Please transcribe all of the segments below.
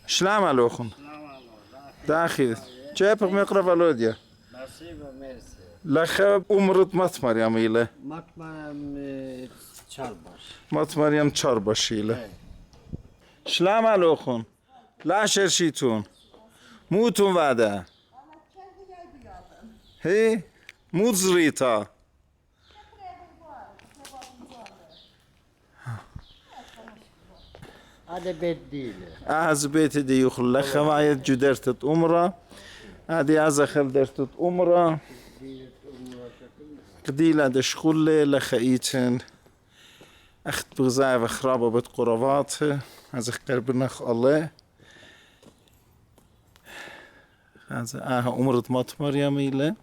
سلام عليكم. داخل جابك مقرب الوديا. نصیب مرسی. لخب عمرت مات مريم إله. مطمئنم چرباش. مات مريم چرباش إله. سلام عليكم. لا شرشيتون. موتون وعده. هی موزریتا. هذا بيت ديله. از بیت دیوخل لخوایت جدرتت عمره. عادی از خل درتت عمره. قديلا دشخول لخيتن أخت بغزاي وخرابة بتقربات هذا قربناخ الله هذا عمرت مات مريم إله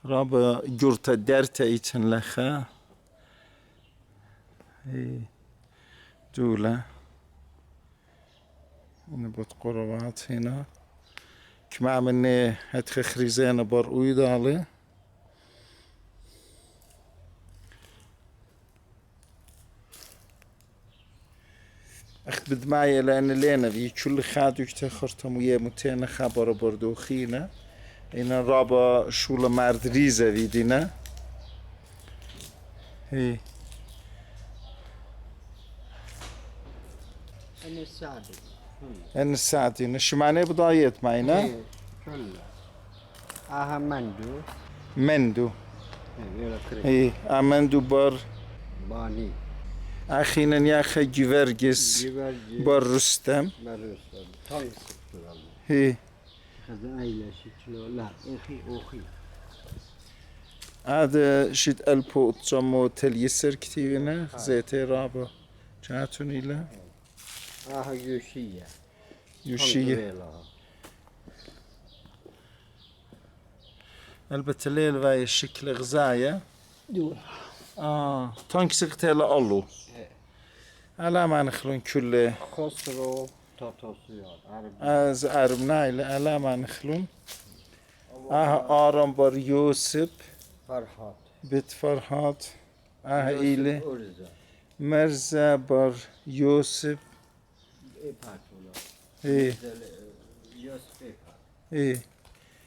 رابا جرت درت ايتن لخا دولة أنا بتقربات هنا كما مني هتخ خريزان بار ويدالي أخت بدماية لأن لينا في كل خادو تخرتم ويا متين خبر بردوخينا إن رابا شول مرد ريزة فيدينا هي أنا السعدي. أنا الساعتين شو معناه بضايت معنا؟ كله. مندو. مندو يلا كريم. هي مندو بار باني. أخينا يا أخي جيفرجس بار رستم برسل. تانس. هي هذا أيلا شكله لا أخي. هذا شيت ألبو تسمو تليسر كتيرنا زيتي رابا جاتوني له يوشية. يوشية البته الليل وهي الشكل غزاية دول. تانك سقتيلا ألو على ما نخلون كل خسرو تاتوسيات عربي. از عرب نايل على ما نخلون آرام بار يوسف فرحات. بيت فرحات إيلي أرزا. مرزا بار يوسف إيه باتولا. إيه يوسف إيه. إيه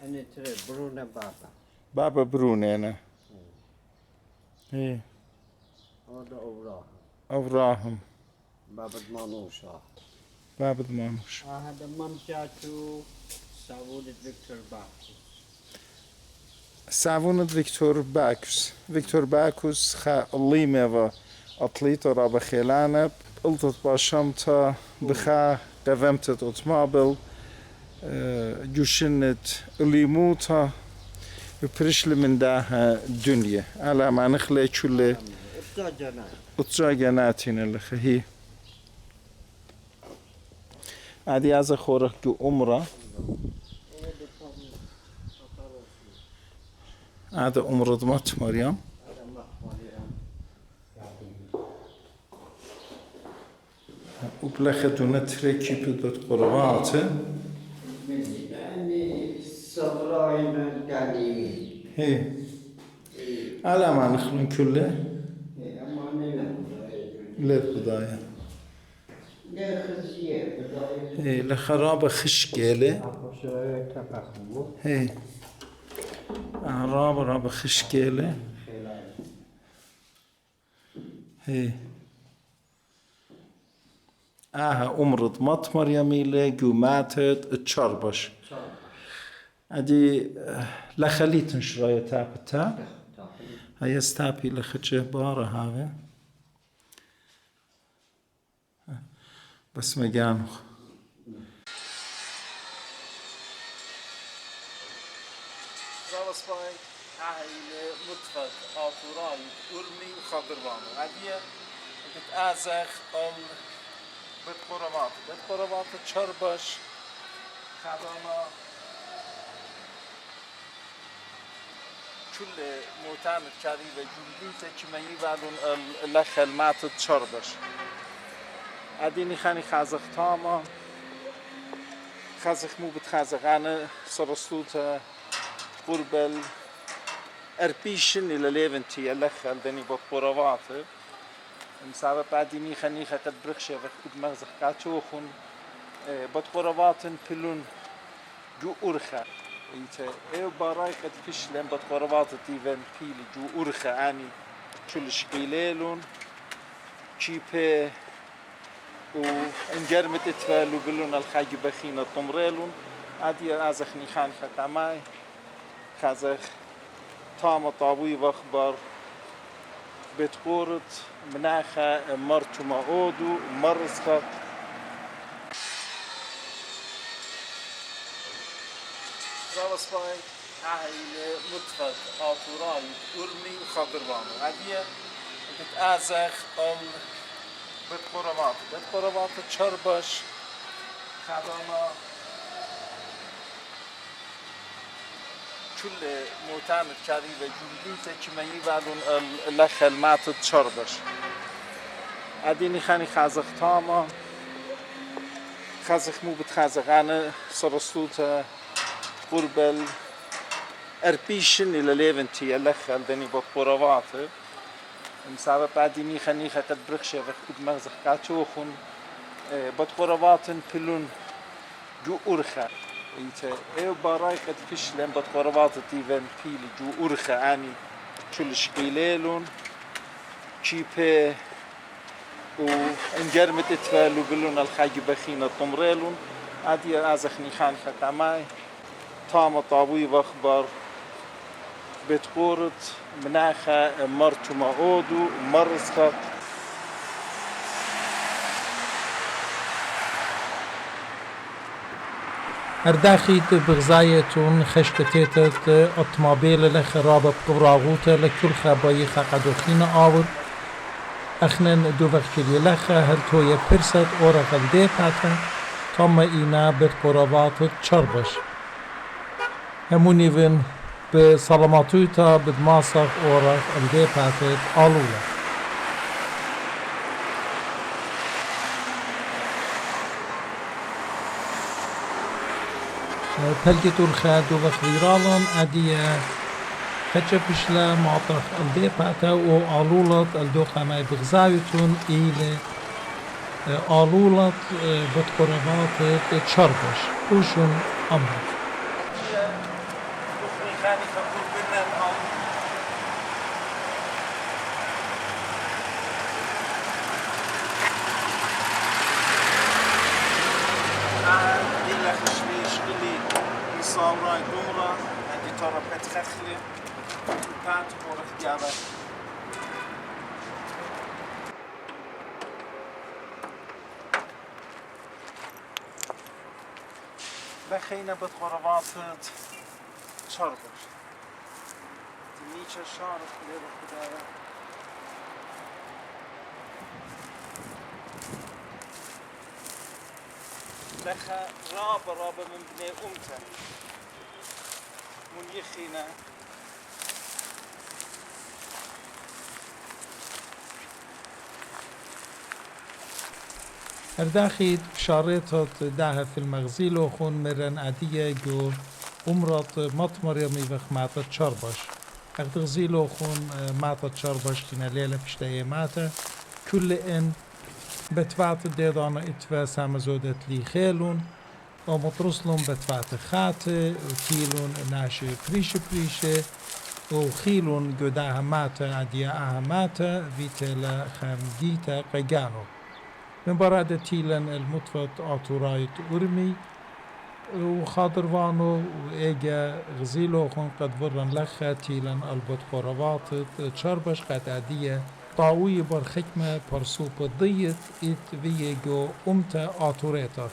أنا ترى برونا بابا. بابا بروني أنا إيه هذا أوراق. أبراهيم بابا دمانوشا. بابا دمانوش هذا ممشاتو سعودة فيكتور باكوس. سعوند فيكتور باكوس الليمة و أطليت رابا خيلانة قلتت باشمتا بخا قفمتت أطمابل جوشنت الليموتا وبرشل من داها دنيا على ما نخلي كل اتجاجناتين اللي هي عادي از خورك جو عمره هذا عمرة مات مريم وبلخدو نتركي بدت قرباته يعني صبراين القليل. هي على ما نخلون كله للبداية هي لخرابة خشكيلة هي رابة خشكيلة هي عمرت مات مريميلة جو ماتت تشربش ادي لخليتن شراية تابتا هيا ستابي لخجه بارة هذا بس مجانو راسباي هاي مطفت آفوراي أرمي وخضروانو هديه بتأزخ بتقربات تشربش خدانا كل معتمد كذي وجوديته كما يبالون الأخل مات تشربش ادینی خانی خازق تاما خازق مو بتخازق أنا سرستوت قرب الأربيشن إلى ليفنتي اللخل دني بطقورواته مسابة بعد نيخا قد برخشة وقد مغزق قاتوخن بطقورواتن بلون جو أرخا إيتا إيو باراي قد فشلن بطقورواتة تيفن بيلي جو أرخا آني شل شقيليلون شيبه وانجرمت اتفالو بلون الخاج بخينة طمريلون عادي ازخ نيخان ختاماي خازخ تام طابوي واخبار بتقورت مناخة مرتو ماودو مرسخة رابسباي هاي متفق آطوراي أرمي وخضروانو عادية بتازخ بتقوربات تشربش خدانا كل موتان كاريبة جنبيته كماني بعدون الأخل ما تتشربش عديني خاني خازخ تاما خازخ مو بتخازخ أنا صرصوته قرب الأربيشن إلى ليفنتي الأخل دني بتقورباته مسابة بعد نيخا قد برخشة وقد مغزق قاتوخن بطقورواتن بلون جو أرخا إيتا إيو باراي قد فشلن بطقورواتة تيفن بيلي جو أرخا آني شل شقيليلون شيبه وانجرمت اتفالو بلون الخاج بخينة طمريلون عادي ازخ نيخان ختاماي تام طابوي واخبار بتقورت مناخة مرتو ماودو مرسخة ارداخيت بغزايتون خشكتيتت اطمابيل لخرابة بقراغوتا لكل خاباي خاقدوخين آور اخنن دوفخشلي لخا هل توي برست اورق الديباتا تم اينا بتقرابات تشربش همونيفن بسلاماتويتا بدماسخ اورق الديباتا آلولا بلجتو الخادو وخيرالان عدية خجبشلا معطخ الديباتا و آلولت الدوخة ماي بغزايتون إلى آلولت بتقربات تشربش وشن أمر صاوراي دورة عندي ترى بتخخلي بات ورح جابه بخينا بتغربات شربش تميشة شارف كده بخدايا لخا رابة من بني أمته من يخينا ارداخيت شاريتت داها في المغزيل وخون مرن عدية جو امرت مطمر يمي وخماتة تشربش اغتغزيل وخون ماتة تشربش كنا ليلة بشتاية ماتة كل ان بتفعت الديدانة اتفا سامزودت لي خيلون ومطرسلون بتفعت خاتة وكيلون ناشي بريشة وخيلون قداها ماتة عدية آها ماتة فيتلا خامديتا قيقانو من برادة تيلن المطفت آتورايت أرمي وخاطروانو وإيجا غزيلو خون قد ورن لخا تيلن البط قروات تشربش قد عدية طاوية برخكمة برسوب ضيت إت فيجو أمتا آتوريتا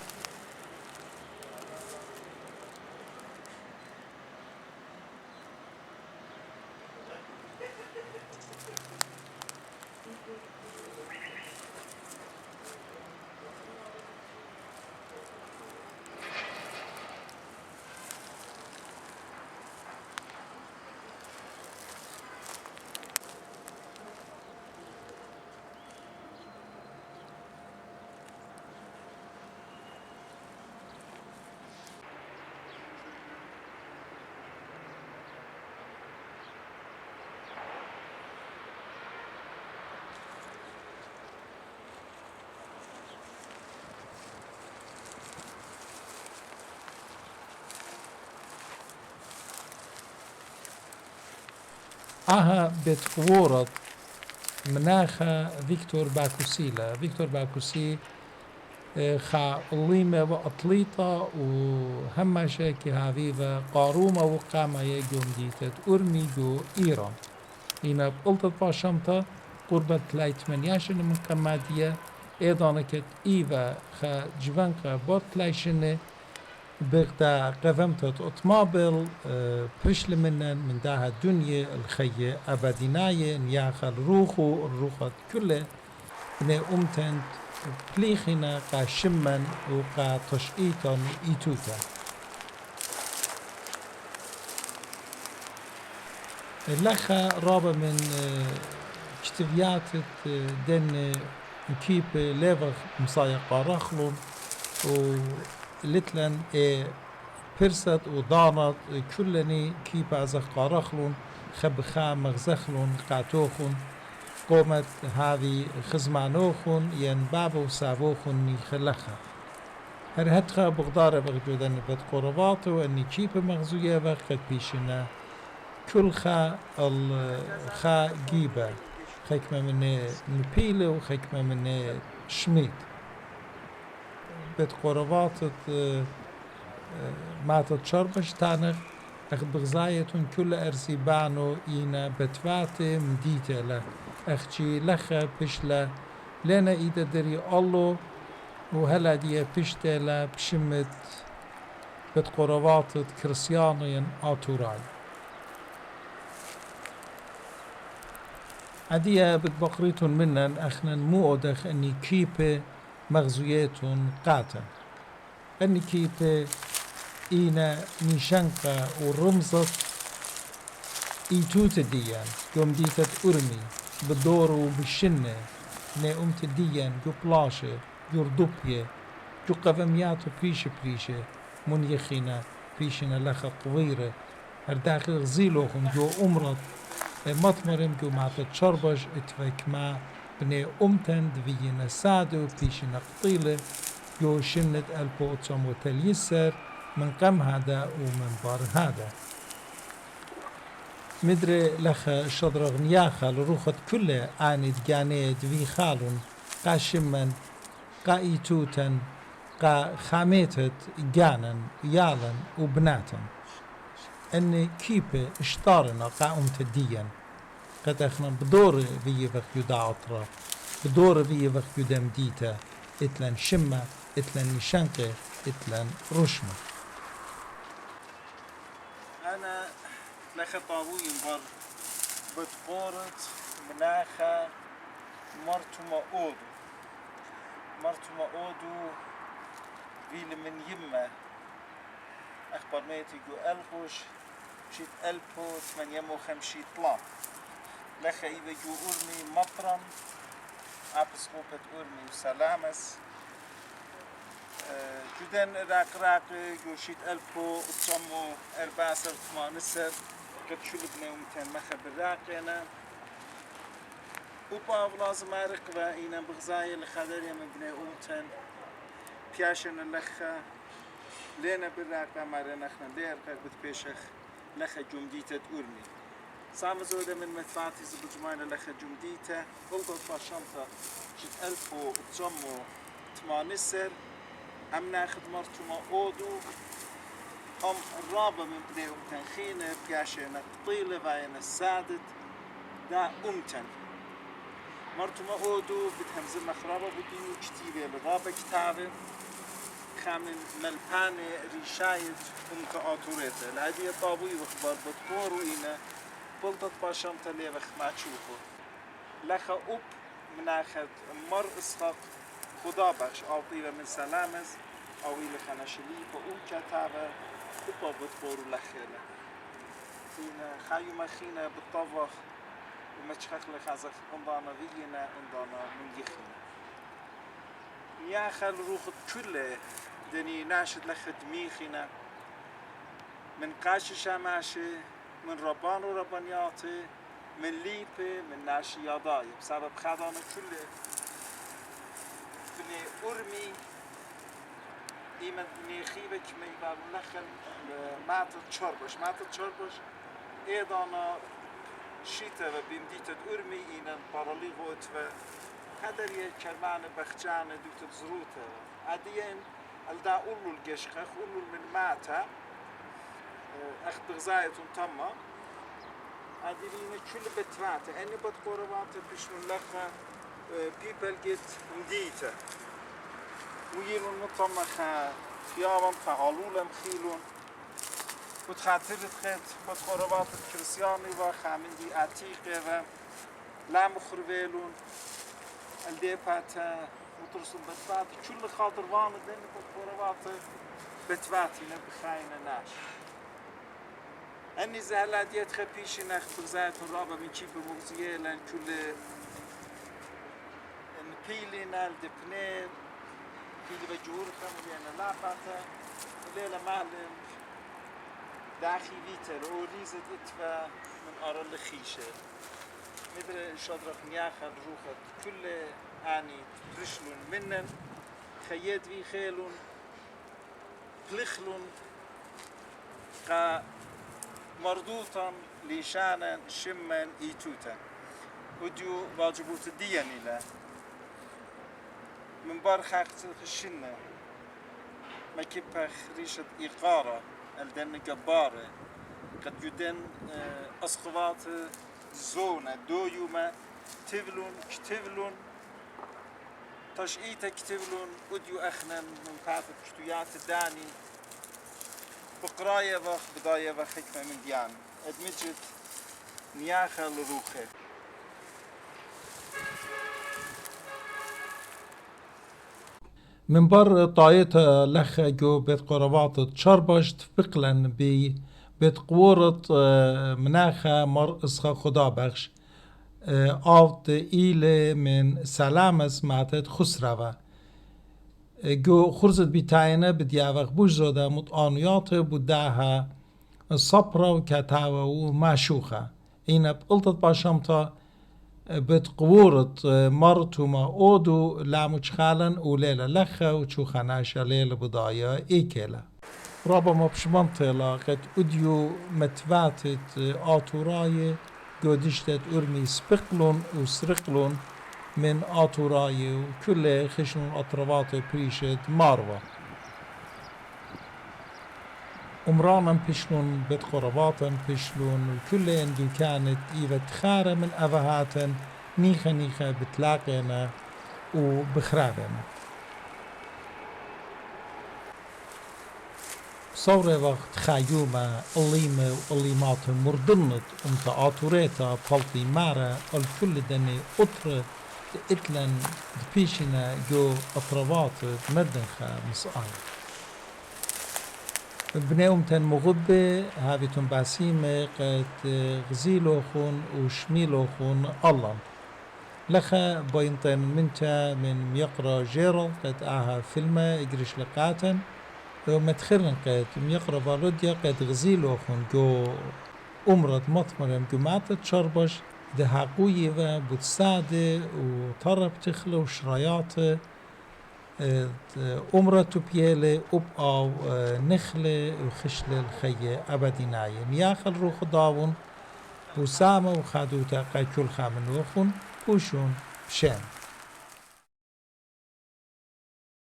آها بتقورت مناخا فيكتور باكوسيلا فيكتور باكوسي خا قليمة وأطليطة وهمشة كهافيفا قارومة وقامة يجوم ديتت أرمي جو إيران هنا بقلطة باشمتا قربة تلايت منياشن من قمادية ايضا كت إيفا خا جوانقا بوت تلايشن بغدا قفمتت أطمابل برشل من داها الدنيا الخية أبديناية نياخ الروخة كله بني أمتنت بليخنا قا شمن وقا تشئيتا إيتوتا لخا رابا من كتبيات دن كيب ليفر مصايقا رخلون ولتلن برست ودانت كلني كيب ازخ قارخلون خبخا مغزخلون قاتوخون قومت هذه خزمانوخون ين بابو سابوخون نيخلخا هر هتخا بغدار بغجودن بد قرباتو اني كيب مغزوية وقت بيشنا كل خا جيبة خيكمة من نبيلة وخيكمة من شميت بيت قربات ماتت شربش تانغ اخ بغزايتون كل ارسي بانو اينا بتفاتي مديتة له اخشي لخا بشلا لنا ايدا دري الله وهلا دي بشتة له بشمت بيت قربات كريستيانيين اتوراي عديا بتبقريتون منن اخنا مؤدخ اني كيبه مغزويتون قاتا اني كيبه اينا نيشانقا ورمزت ايتوت ديان يوم ديتت ارمي بالدور وبالشنة ني امت ديان جو بلاشة جو ردوبية جو قفميات بريشة من يخينا بريشنا لخا طويرة هرداخل غزيلوهم جو امرت مطمرم جو معطت شربش اتفك ما بني امتن دوينا سادو بيشنا قطيلة جو شنت البو اتسامو تليسر من قم هذا ومن بار هذا مدري لخ شدرغ نياخا لروخت كله آني دقاني دوي خالون قا شمن قا ايتوتن قا خاميتت جانن يالن وبناتن اني كيبه اشتارنا قا امتديا قد اخنا بدور في وقت يدا عطرة بدور في وقت يدا مديتا اتلن شمة اتلن نشانقة اتلن رشمة أنا لخ طاوي مر بتقورت مناخة مرتما أودو فيل من يمة أخبر ميتي جو ألقوش شيت ألبو 58 طلاب لخ إيبا جو أرمي مطرم عبس غوبة أرمي وسلامس جدن راق جو شيت ألبو تصمو 4 قد شلبنا ومتن مخب الراقينا وباب لازم أرق وإينا بغزايا لخدريا من بني أمتن بياشن اللخة لينا بالراقة مارنا اخنا ليرقا بتبيشخ لخة جمديتة أرمي سام زودة من مدفعتي زبجمانا لخة جمديتة قلت فاشنطة شت ألفو تصمو 8 أم ناخد مرتما أودو أم الرابة من بني أمتن خينة بياشينا قطيلة وعينا السادت دا أمتن مرتما أودو بتهمزل مخرابة بديو كتيبة لغابة كتابة خامن ملپانه ریشایت آتورته لعدی طابوی وخبر بتقور وإنا بلطت باشم تلی وخماتشوفه لخا أب مناخد مر إسحاق خدا بخش آطيبه من سلامز أوي لخناشلي بأم كتابة أبا بتقور لخيله إنا خايو مخينا بالطبخ ومتشخخ لخازخ اندانا وينا اندانا من يخينا ياخل روخت كله دني ناشد لخد ميخنا من قاش شماشي من ربان وربانياتي من ليبي من ناشي ياداي بسبب خدانا كله بني أرمي إيمن بني خيبك ميبال لخل ماتت شربش إيضانا شيتا وبيمديت أرمي إن باراليغوت وهدري كرمان بخجان دوت زروتا عاديين الدا أولو الجشخ أولو من ماتا أخذ بغزاية تما عاديين كل بتراتا أني بتقربات بشنو لخا people get مديتا ويلون مطمخا خيابم خالولم خيلون وتخاطر تخت بتقربات الكريستياني وخامن دي عتيقة و لام خربيلون الديبات وترسم بتبات كل خاطر وان دين بتقربات بتباتي نبخاين ناش أني زهلا ديت خبيشي نخ بغزاية الرابع من شيب مغزية لان كل نبيلين الدبنين بيلي بجور خمدين لاباتا ليلة معلم داخي فيتر او ريزت اتفا من ارى الخيشة مدر شادرق نياخا روخت كل اني ترشلون منن خيات في خيلون خلخلون قا مردوطا ليشانا شما ايتوتا وديو واجبوت الدياني لا من برخاق الشنة ما كيبخ ريشة إيقارة الدن جبارة قد يدن أسقوات زونة دو يوما تفلون كتفلون تشئيتا كتفلون وديو أخنا من بعض كتويات الداني بقراية وخ بداية وحكمة من ديان أدمجت نياخة لروخة من بر طايتا لخ جو بيت قربات تشربشت بقلن بيت قورت مناخة مر اسخا خدا بخش آفت إيلي من سلامس معتد خسروه جو خرزت بيتاينه بدياوغ بوش زوده متآنيات بوداها صبرة وكتاوة وماشوخة إينا بقلتت باشمتا بتقورت مرتوما اودو لاموچخالن وليلة لخة وچوخاناشا ليلة بضايا ايكيلا رابا مبشمنطيلا قد اديو متواتت آتوراي قدشتت ارمي سبقلون وسرقلون من آتوراي وكل خشنون اطروات بريشت ماروا عمرانا بشلون بيت قرباتا بشلون وكل اندو كانت ايوة خارة من افهاتا نيخة بتلاقينا وبخرابنا صورة وقت خايومة الليمة والليمات مردنت انت آتوريتا فالتي مارا الكل دني اطر اتلن بيشنا جو اطروات مدنخة مسآل بناوم تن مغبة هاويتون باسيمة قد غزيلوخون وشميلوخون الله لخا باينتن منتا من يقرا جيرل قد اها فيلمة اجريش لقاتن ومتخرن قد يقرا فالوديا قد غزيلوخون جو امرد مطمرم جو ماتت شربش ده حقوية و بوتسادة وطرب تخلو وشراياته أمرة بيالي أو نخلة وخشلة الخية أبديناية نياخل روخ داون وسامة وخادوتا قايكول خامن وخون وشون بشان